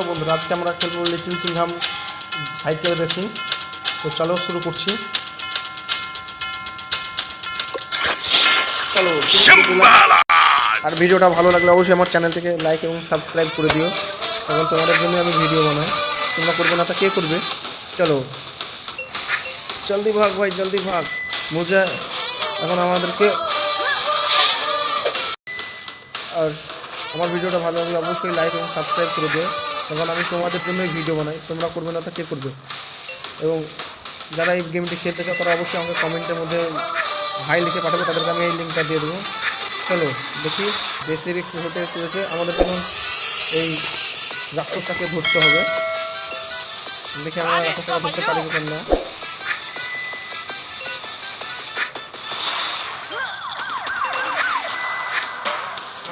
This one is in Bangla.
বন্ধুরা আজকে আমরা খেলবো লিটল সিংহাম সাইকেল রেসিং। তো চলো শুরু করছি। চলো আর ভিডিওটা ভালো লাগলে অবশ্যই আমার চ্যানেল থেকে লাইক এবং সাবস্ক্রাইব করে দিও, এবং তোমাদের জন্য আমি ভিডিও বানাই, তোমরা করবে না তা কে করবে। চলো জলদি ভাগ ভাই, জলদি ভাগ। মুজা এখন আমাদেরকে, আর আমার ভিডিওটা ভালো লাগলে অবশ্যই লাইক এবং সাবস্ক্রাইব করে দিও, এখন আমি তোমাদের জন্যই ভিডিও বানাই, তোমরা করবে না তা কে করবে। এবং যারা এই গেমটি খেলতে চাও তারা অবশ্যই আমাকে কমেন্টের মধ্যে হাই লিখে পাঠাবে, তাদেরকে আমি এই লিঙ্কটা দিয়ে দেবো। চলো দেখি, বেশি রিক্স হতে চলেছে আমাদের, তখন এই রাক্ষসটাকে ধরতে হবে। দেখি আমরা রাক্ষসটাকে ধরতে পারি কি না।